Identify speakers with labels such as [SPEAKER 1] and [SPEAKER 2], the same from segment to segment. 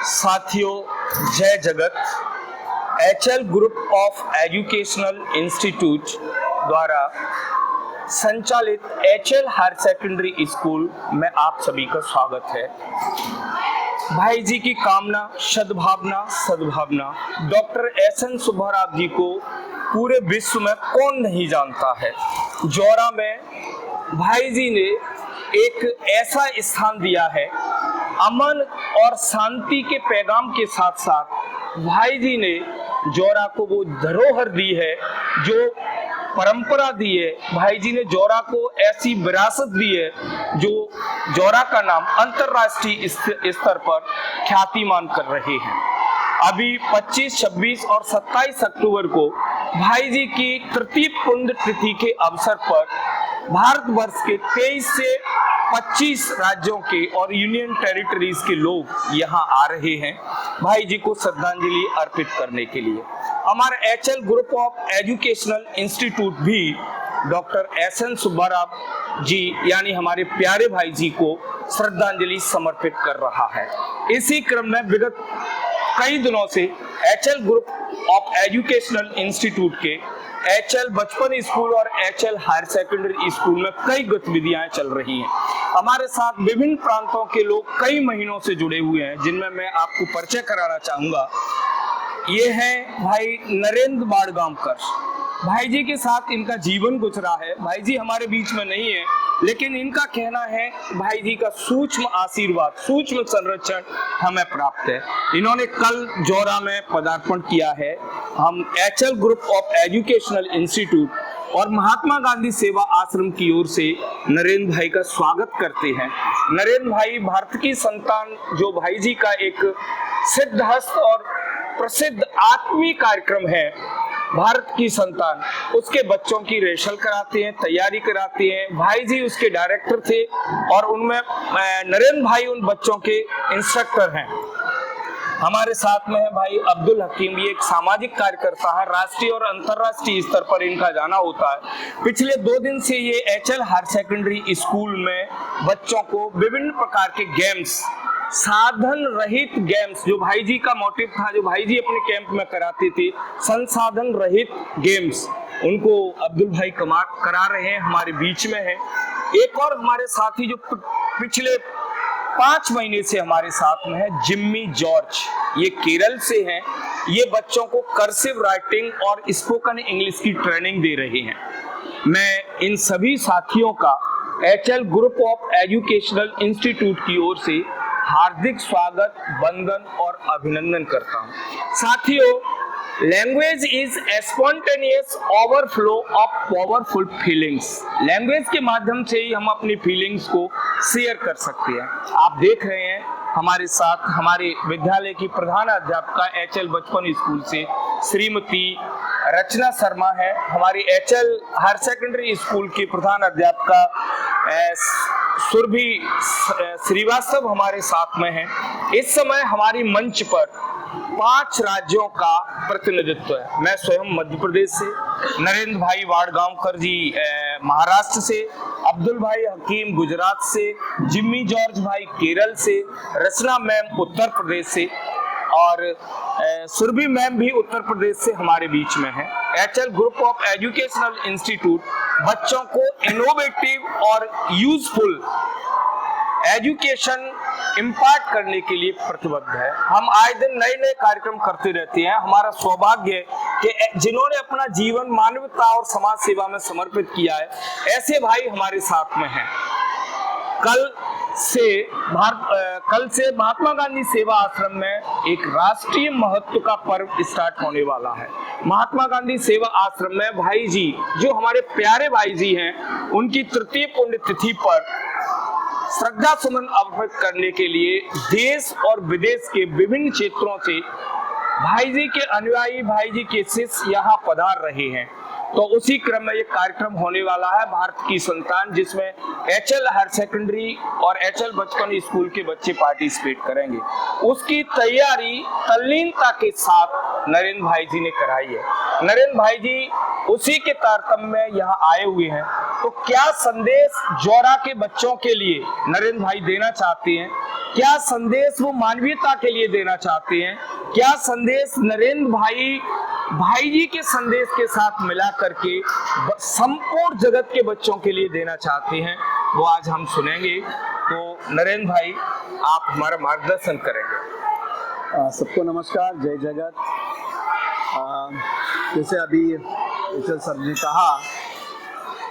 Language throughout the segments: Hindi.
[SPEAKER 1] साथियों, जय जगत। HL group of educational institute द्वारा संचालित एचएल हायर सेकेंडरी स्कूल में आप सभी का स्वागत है। भाई जी की कामना, सद्भावना डॉक्टर एसएन सुब्बाराव जी को पूरे विश्व में कौन नहीं जानता है। जौरा में भाई जी ने एक ऐसा स्थान दिया है, अमन और शांति के पैगाम के साथ साथ भाई जी ने जौरा को वो धरोहर दी है, जो परंपरा दी है। भाई जी ने जौरा को ऐसी विरासत दी है जो जौरा का नाम अंतरराष्ट्रीय स्तर पर ख्यातिमान कर रहे हैं। अभी 25, 26 और 27 अक्टूबर को भाई जी की तृतीय पुण्यतिथि के अवसर पर भारतवर्ष के 23 से 25 राज्यों के और यूनियन टेरिटरीज के लोग यहाँ आ रहे हैं भाई जी को श्रद्धांजलि अर्पित करने के लिए। हमारा HL group of educational institute भी डॉक्टर एसएन सुब्बाराव जी यानी हमारे प्यारे भाई जी को श्रद्धांजलि समर्पित कर रहा है। इसी क्रम में विगत कई दिनों से HL group of educational institute के एचएल बचपन स्कूल और एचएल हायर सेकेंडरी स्कूल में कई गतिविधियां चल रही हैं। हमारे साथ विभिन्न प्रांतों के लोग कई महीनों से जुड़े हुए हैं, जिनमें मैं आपको परिचय कराना चाहूंगा। ये हैं भाई नरेंद्र बाड़गांवकर। भाई जी के साथ इनका जीवन गुजरा है। भाई जी हमारे बीच में नहीं है, लेकिन इनका कहना है भाई जी का सूक्ष्म आशीर्वाद, सूक्ष्म संरक्षण हमें प्राप्त है। इन्होंने कल जौरा में पदार्पण किया है। हम HL group of educational institute और महात्मा गांधी सेवा आश्रम की ओर से नरेंद्र भाई का स्वागत करते हैं। नरेंद्र भाई भारत की संतान, जो भाई जी का एक सिद्धहस्त और प्रसिद्ध आत्मीय कार्यक्रम है भारत की संतान, उसके बच्चों की रेशल कराते हैं, तैयारी कराते हैं। भाई जी उसके डायरेक्टर थे और उनमें नरेंद्र भाई उन बच्चों के इंस्ट्रक्टर हैं। हमारे साथ में है भाई अब्दुल हकीम, ये एक सामाजिक कार्यकर्ता है। राष्ट्रीय और अंतर्राष्ट्रीय स्तर पर इनका जाना होता है। पिछले 2 दिन से ये एचएल हायर सेकेंडरी स्कूल में बच्चों को विभिन्न प्रकार के गेम्स, साधन रहित गेम्स, जो भाई जी का मोटिव था, जो भाई जी अपने कैंप में कराते थे, संसाधन रहित गेम्स, उनको अब्दुल भाई करा रहे हैं, हमारे बीच में है। एक और हमारे साथी जो पिछले 5 महीने से हमारे साथ में है, जिम्मी जॉर्ज, ये केरल से हैं। ये बच्चों को कर्सिव राइटिंग और स्पोकन इंग्लिश की ट्रेनिंग दे रहे हैं। मैं इन सभी साथियों का HL group of educational institute की ओर से हार्दिक स्वागत, वंदन और अभिनंदन करता हूं। साथियों, language is a spontaneous overflow of powerful feelings. Language के माध्यम से ही हम अपनी फीलिंग्स को शेयर कर सकते हैं। आप देख रहे हैं हमारे साथ हमारे विद्यालय की प्रधान अध्यापिका एचएल बचपन स्कूल से श्रीमती रचना शर्मा है। हमारी एचएल हायर सेकेंडरी स्कूल की प्रधान अध्यापिका सुरभि श्रीवास्तव हमारे साथ में है। इस समय हमारी मंच पर 5 राज्यों का प्रतिनिधित्व है। मैं स्वयं मध्य प्रदेश से, नरेंद्र भाई बाड़गांवकर जी महाराष्ट्र से, अब्दुल भाई हकीम गुजरात से, जिम्मी जॉर्ज भाई केरल से, रचना मैम उत्तर प्रदेश से और सुरभि मैम भी उत्तर प्रदेश से हमारे बीच में है। HL group of educational institute बच्चों को इनोवेटिव और यूजफुल एजुकेशन इम्पार्ट करने के लिए प्रतिबद्ध है। हम आए दिन नए नए कार्यक्रम करते रहते हैं। हमारा सौभाग्य है कि जिन्होंने अपना जीवन मानवता और समाज सेवा में समर्पित किया है, ऐसे भाई हमारे साथ में हैं। कल से महात्मा गांधी सेवा आश्रम में एक राष्ट्रीय महत्व का पर्व स्टार्ट होने वाला है। महात्मा गांधी सेवा आश्रम में भाई जी, जो हमारे प्यारे भाई जी हैं, उनकी तृतीय पुण्यतिथि पर श्रद्धा सुमन अर्पित करने के लिए देश और विदेश के विभिन्न क्षेत्रों से भाई जी के अनुयायी, भाई जी के शिष्य यहाँ पधार रहे हैं। तो उसी क्रम में ये कार्यक्रम होने वाला है, भारत की संतान, जिसमें एचएल हायर सेकेंडरी और एचएल बचपन स्कूल के बच्चे पार्टिसिपेट करेंगे। उसकी तैयारी तल्लीनता के साथ नरेंद्र भाई जी ने कराई है। नरेंद्र भाई जी उसी के तारतम्य में यहाँ आए हुए हैं। तो क्या संदेश जौरा के बच्चों के लिए नरेंद्र भाई देना चाहते हैं, क्या संदेश वो मानवीयता के लिए देना चाहते हैं, क्या संदेश नरेंद्र भाई जी के संदेश के साथ मिला करके संपूर्ण जगत के बच्चों के लिए देना चाहते हैं, वो आज हम सुनेंगे। तो नरेंद्र भाई, आप हमारा मार्गदर्शन करेंगे।
[SPEAKER 2] सबको नमस्कार, जय जगत। जैसे अभी एचएल सर ने कहा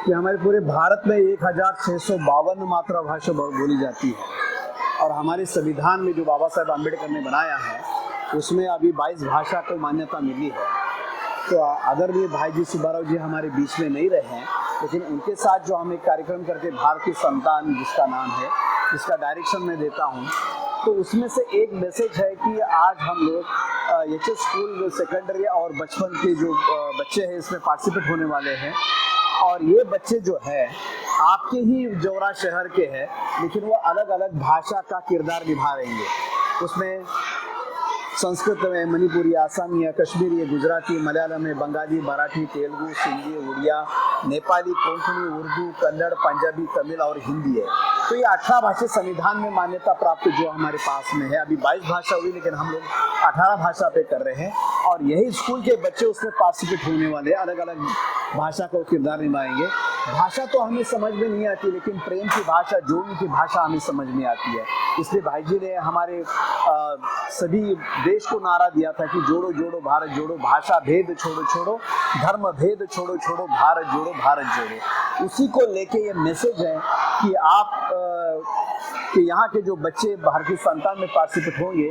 [SPEAKER 2] कि हमारे पूरे भारत में 1652 मातृभाषा बोली जाती है, और हमारे संविधान में जो बाबा साहेब आम्बेडकर ने बनाया है उसमें अभी 22 भाषा को मान्यता मिली है। तो आदरणीय भाई जी सुब्बाराव जी हमारे बीच में नहीं रहे हैं, लेकिन उनके साथ जो हम एक कार्यक्रम करके भारत की संतान जिसका नाम है, जिसका डायरेक्शन मैं देता हूँ, तो उसमें से एक मैसेज है कि आज हम लोग एचएस स्कूल सेकेंडरी और बचपन के जो बच्चे हैं इसमें पार्टिसिपेट होने वाले हैं। और ये बच्चे जो है आपके ही जौरा शहर के हैं, लेकिन वो अलग अलग भाषा का किरदार निभाएंगे। उसमें संस्कृत में मणिपुरी, आसामी, कश्मीरी, गुजराती, मलयालम, बंगाली, मराठी, तेलुगु, सिंधी, उड़िया, नेपाली, कोंकणी, उर्दू, कन्नड़, पंजाबी, तमिल और हिंदी है। तो ये 18 भाषा संविधान में मान्यता प्राप्त जो हमारे पास में है। अभी 22 भाषा हुई, लेकिन हम लोग 18 भाषा पे कर रहे हैं, और यही स्कूल के बच्चे उसमें पार्टिसिपेट होने वाले, अलग अलग भाषा का किरदार निभाएंगे। भाषा तो हमें समझ में नहीं आती, लेकिन प्रेम की भाषा, जोड़ने की भाषा हमें समझ में आती है। इसलिए भाई जी ने हमारे सभी देश को नारा दिया था कि जोड़ो जोड़ो भारत जोड़ो, भाषा भेद छोड़ो छोड़ो, धर्म भेद छोड़ो छोड़ो, भारत जोड़ो भारत जोड़ो। उसी को लेके ये मैसेज है कि आप कि यहाँ के जो बच्चे भारतीय संतान में पार्टिसिपेट होंगे,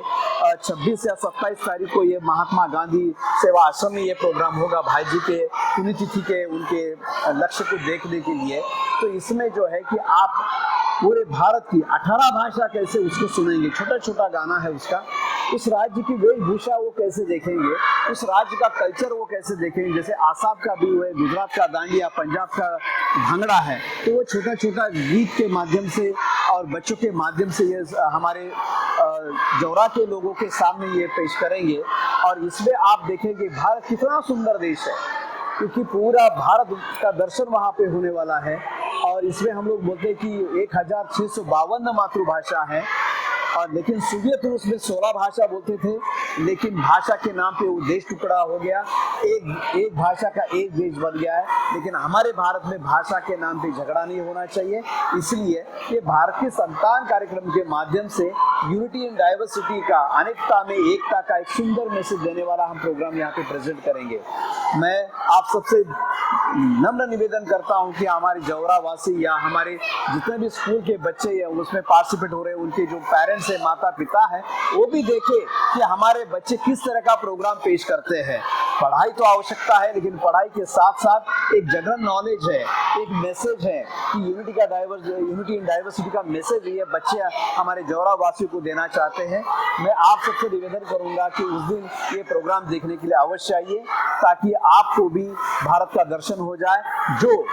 [SPEAKER 2] 26 या 27 तारीख को ये महात्मा गांधी सेवा आश्रम में ये प्रोग्राम होगा भाई जी के पुण्यतिथि के उनके लक्ष्य को देखने के लिए। तो इसमें जो है कि आप पूरे भारत की 18 भाषा कैसे उसको सुनेंगे, छोटा छोटा गाना है उसका, उस राज्य की वेशभूषा वो कैसे देखेंगे, उस राज्य का कल्चर वो कैसे देखेंगे। जैसे आसाम का भी है, गुजरात का दांडिया, पंजाब का भांगड़ा है, तो वो छोटा छोटा गीत के माध्यम से और बच्चों के माध्यम से ये हमारे जौरा के लोगों के सामने ये पेश करेंगे। और इसमें आप देखेंगे भारत कितना सुंदर देश है, क्योंकि पूरा भारत का दर्शन वहाँ पे होने वाला है। और इसमें हम लोग बोलते हैं कि 1652 मातृभाषा है, और लेकिन सोवियत रूस में 16 भाषा बोलते थे, लेकिन भाषा के नाम पे वो देश टुकड़ा हो गया, एक भाषा का एक देश बन गया है। लेकिन हमारे भारत में भाषा के नाम पे झगड़ा नहीं होना चाहिए। इसलिए ये भारत की संतान कार्यक्रम के माध्यम से यूनिटी इन डाइवर्सिटी का, अनेकता में एकता का एक सुंदर मैसेज देने वाला हम प्रोग्राम यहाँ पे प्रेजेंट करेंगे। मैं आप सबसे नम्र निवेदन करता हूँ कि हमारे जौरा वासी या हमारे जितने भी स्कूल के बच्चे हैं उसमें पार्टिसिपेट हो रहे हैं, उनके जो पेरेंट्स से माता पिता है, वो भी देखे कि हमारे बच्चे किस तरह का प्रोग्राम पेश करते हैं। पढ़ाई तो आवश्यकता है, लेकिन पढ़ाई के साथ साथ एक जनरल नॉलेज है, एक मैसेज है कि यूनिटी इन डाइवर्सिटी का मैसेज ये बच्चे हमारे जौरा वासियों को देना चाहते हैं। मैं आप सबसे निवेदन करूंगा कि उस दिन ये प्रोग्राम देखने के लिए अवश्य आइए, ताकि आपको भी भारत का दर्शन हो जाए। जो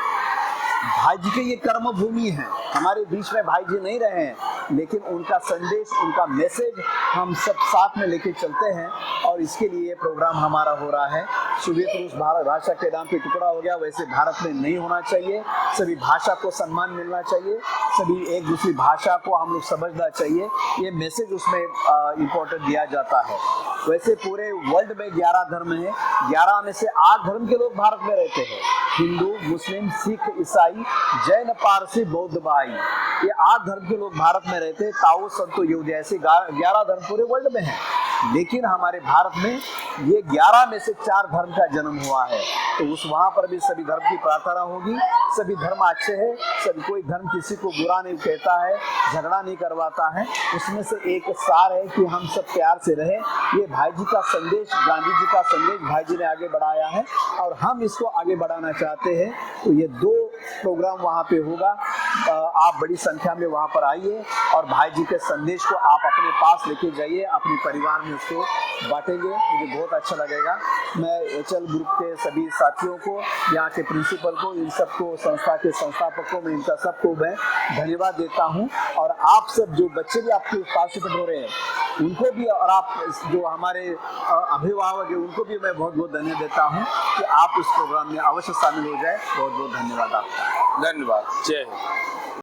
[SPEAKER 2] भाई जी के ये कर्म भूमि है, हमारे बीच में भाई जी नहीं रहे हैं, लेकिन उनका संदेश, उनका मैसेज हम सब साथ में लेके चलते हैं। और इसके लिए ये प्रोग्राम हमारा हो रहा है। सोवियत रूस भारत भाषा के नाम पे टुकड़ा हो गया, वैसे भारत में नहीं होना चाहिए। सभी भाषा को सम्मान मिलना चाहिए, सभी एक दूसरी भाषा को हम लोग समझना चाहिए। ये मैसेज उसमें इम्पोर्टेंट दिया जाता है। वैसे पूरे वर्ल्ड में 11 धर्म है, 11 में से 8 धर्म के लोग भारत में रहते हैं, हिंदू, मुस्लिम, सिख, ईसाई, जैन, पारसी, बौद्ध भाई, ये 8 धर्म के लोग भारत में रहते हैं। ताओ, संतो, यहूदी, ऐसे 11 धर्म पूरे वर्ल्ड में है। लेकिन हमारे भारत में ये 11 में से 4 धर्म का जन्म हुआ है। तो उस वहाँ पर भी सभी धर्म की प्रार्थना होगी। सभी धर्म अच्छे हैं, सभी, कोई धर्म किसी को बुरा नहीं कहता है, झगड़ा नहीं करवाता है। उसमें से एक सार है कि हम सब प्यार से रहें। ये भाई जी का संदेश, गांधी जी का संदेश भाई जी ने आगे बढ़ाया है, और हम इसको आगे बढ़ाना चाहते हैं। तो ये 2 प्रोग्राम वहाँ पे होगा। आप बड़ी संख्या में वहाँ पर आइए, और भाई जी के संदेश को आप अपने पास लेके जाइए, अपने परिवार में उसको बांटेंगे। मुझे बहुत अच्छा लगेगा। मैं एचएल ग्रुप के सभी साथियों को, यहाँ के प्रिंसिपल को, इन सबको, संस्था के संस्थापकों में इनका सबको मैं धन्यवाद देता हूँ। और आप सब जो बच्चे भी आपके पार्टिसिपेट हो रहे हैं उनको भी, और आप जो हमारे अभिभावक हैं उनको भी मैं बहुत बहुत धन्यवाद देता हूँ कि आप इस प्रोग्राम में अवश्य शामिल हो जाए। बहुत बहुत धन्यवाद आपका।
[SPEAKER 1] धन्यवाद। जय हिंद।